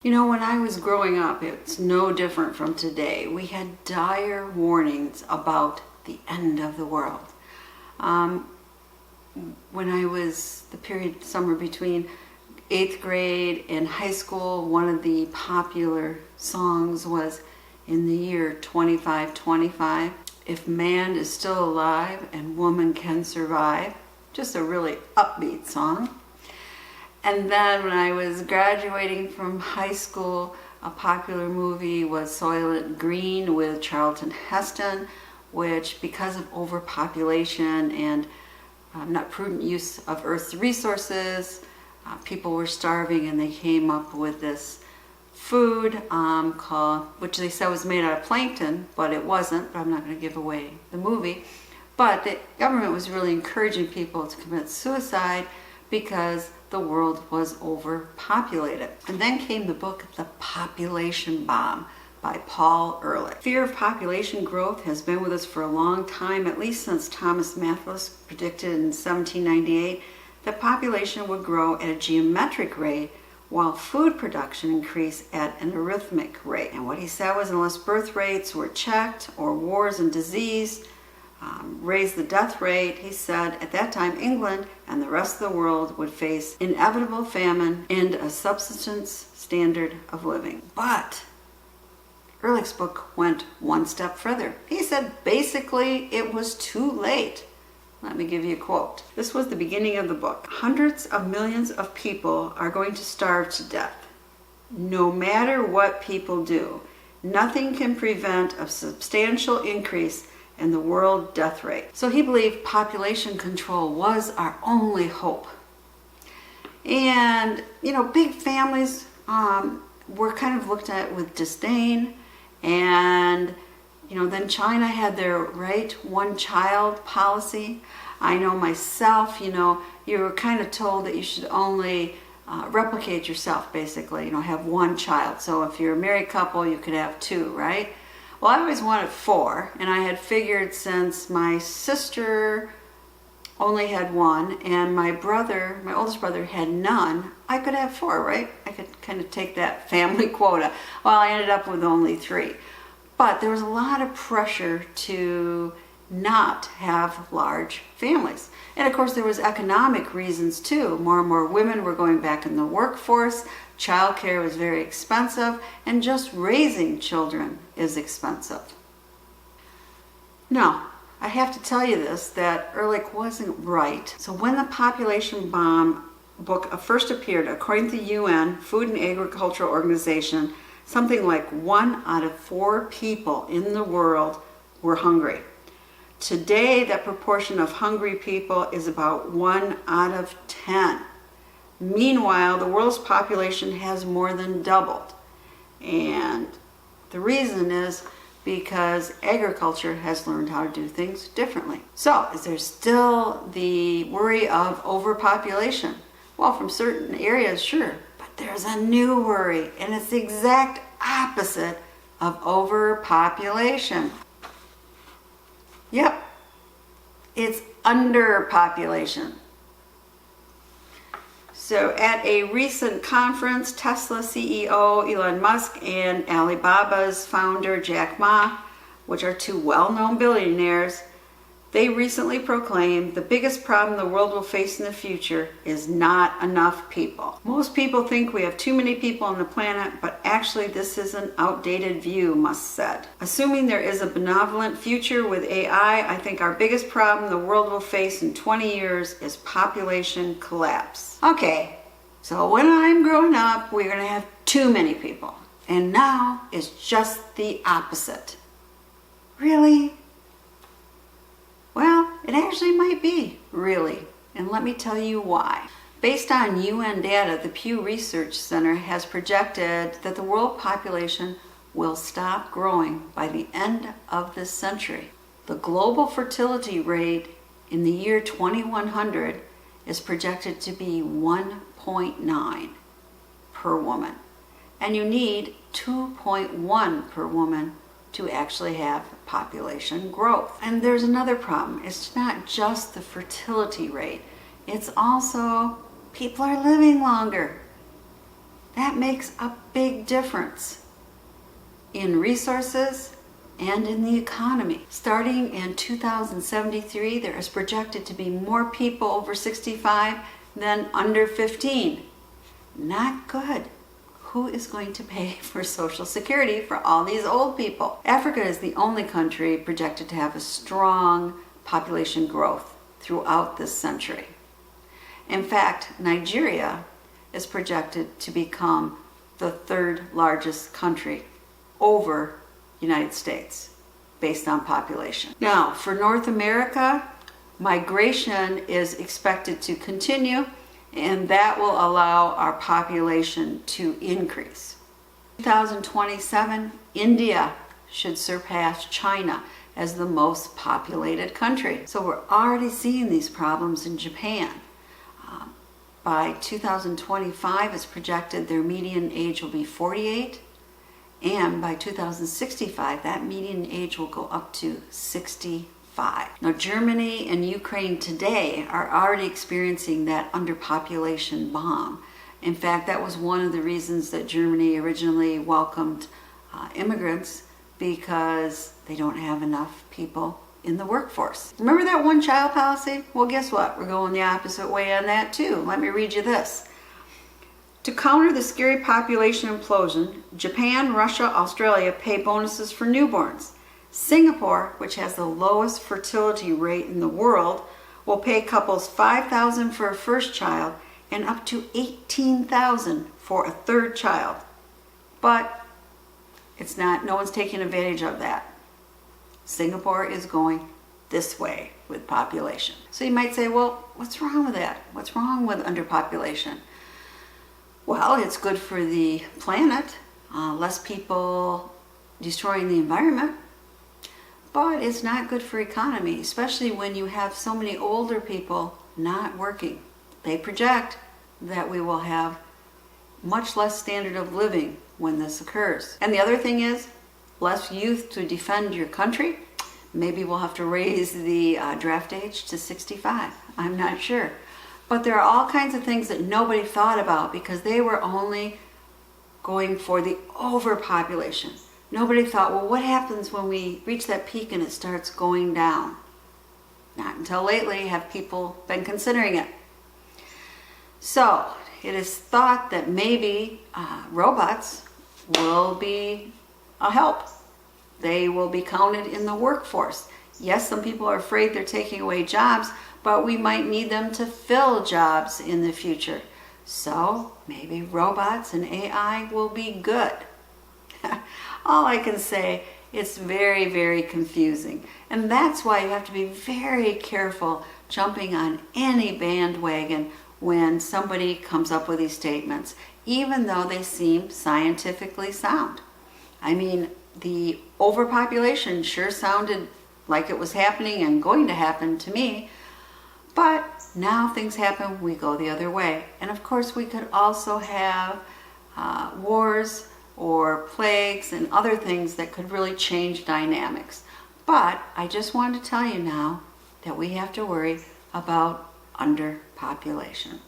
You know, when I was growing up, it's no different from today. We had dire warnings about the end of the world. When I was the period somewhere between 8th grade and high school, one of the popular songs was "In the Year 2525, If Man is Still Alive and Woman Can Survive." Just a really upbeat song. And then when I was graduating from high school, a popular movie was Soylent Green with Charlton Heston, which, because of overpopulation and not prudent use of Earth's resources, people were starving, and they came up with this food which they said was made out of plankton, but it wasn't. But I'm not going to give away the movie. But the government was really encouraging people to commit suicide because the world was overpopulated. And then came the book The Population Bomb by Paul Ehrlich. Fear of population growth has been with us for a long time, at least since Thomas Malthus predicted in 1798 that population would grow at a geometric rate while food production increased at an arithmetic rate. And what he said was, unless birth rates were checked or wars and disease raised the death rate, he said at that time England and the rest of the world would face inevitable famine and a subsistence standard of living. But Ehrlich's book went one step further. He said basically it was too late. Let me give you a quote. This was the beginning of the book. "Hundreds of millions of people are going to starve to death. No matter what people do, nothing can prevent a substantial increase in the world death rate." So he believed population control was our only hope. And, you know, big families were kind of looked at with disdain. And, you know, then China had their one-child policy. I know myself, you know, you were kind of told that you should only replicate yourself, basically, you know, have one child. So if you're a married couple, you could have two, right? Well, I always wanted 4, and I had figured since my sister only had 1 and my oldest brother, had none, I could have 4, right? I could kind of take that family quota. Well, I ended up with only 3. But there was a lot of pressure to not have large families. And of course, there was economic reasons too. More and more women were going back in the workforce. Childcare was very expensive, and just raising children is expensive. Now, I have to tell you this, that Ehrlich wasn't right. So when the Population Bomb book first appeared, according to the UN, Food and Agricultural Organization, something like 1 out of 4 people in the world were hungry. Today, that proportion of hungry people is about 1 out of 10. Meanwhile, the world's population has more than doubled. And the reason is because agriculture has learned how to do things differently. So, is there still the worry of overpopulation? Well, from certain areas, sure. But there's a new worry, and it's the exact opposite of overpopulation. Yep, it's underpopulation. So at a recent conference, Tesla CEO Elon Musk and Alibaba's founder Jack Ma, which are 2 well-known billionaires, they recently proclaimed the biggest problem the world will face in the future is not enough people. Most people think we have too many people on the planet, but actually this is an outdated view, Musk said. Assuming there is a benevolent future with AI, I think our biggest problem the world will face in 20 years is population collapse. Okay, so when I'm growing up, we're going to have too many people. And now it's just the opposite. Really? Well, it actually might be, really, and let me tell you why. Based on UN data, the Pew Research Center has projected that the world population will stop growing by the end of this century. The global fertility rate in the year 2100 is projected to be 1.9 per woman, and you need 2.1 per woman to actually have population growth. And there's another problem. It's not just the fertility rate. It's also people are living longer. That makes a big difference in resources and in the economy. Starting in 2073, there is projected to be more people over 65 than under 15. Not good. Who is going to pay for Social Security for all these old people? Africa is the only country projected to have a strong population growth throughout this century. In fact, Nigeria is projected to become the third largest country over United States based on population. Now, for North America, migration is expected to continue, and that will allow our population to increase. 2027, India should surpass China as the most populated country. So we're already seeing these problems in Japan. By 2025, it's projected their median age will be 48, and by 2065, that median age will go up to 65. Now, Germany and Ukraine today are already experiencing that underpopulation bomb. In fact, that was one of the reasons that Germany originally welcomed immigrants, because they don't have enough people in the workforce. Remember that one-child policy? Well, guess what? We're going the opposite way on that too. Let me read you this. To counter the scary population implosion, Japan, Russia, Australia pay bonuses for newborns. Singapore, which has the lowest fertility rate in the world, will pay couples $5,000 for a first child and up to $18,000 for a third child. But it's not, no one's taking advantage of that. Singapore is going this way with population. So you might say, well, what's wrong with that? What's wrong with underpopulation? Well, it's good for the planet, less people destroying the environment, but it's not good for economy, especially when you have so many older people not working. They project that we will have much less standard of living when this occurs. And the other thing is, less youth to defend your country. Maybe we'll have to raise the draft age to 65. I'm not sure. But there are all kinds of things that nobody thought about because they were only going for the overpopulation. Nobody thought, well, what happens when we reach that peak and it starts going down? Not until lately have people been considering it. So it is thought that maybe robots will be a help. They will be counted in the workforce. Yes, some people are afraid they're taking away jobs, but we might need them to fill jobs in the future. So maybe robots and AI will be good. All I can say, it's very, very confusing. And that's why you have to be very careful jumping on any bandwagon when somebody comes up with these statements, even though they seem scientifically sound. I mean, the overpopulation sure sounded like it was happening and going to happen to me, but now things happen, we go the other way. And of course, we could also have wars or plagues and other things that could really change dynamics. But I just want to tell you now that we have to worry about underpopulation.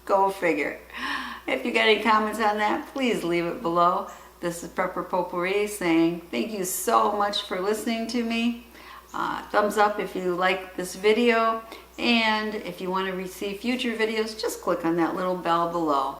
Go figure. If you got any comments on that, please leave it below. This is Prepper Potpourri saying thank you so much for listening to me. Thumbs up if you like this video, and if you want to receive future videos, just click on that little bell below.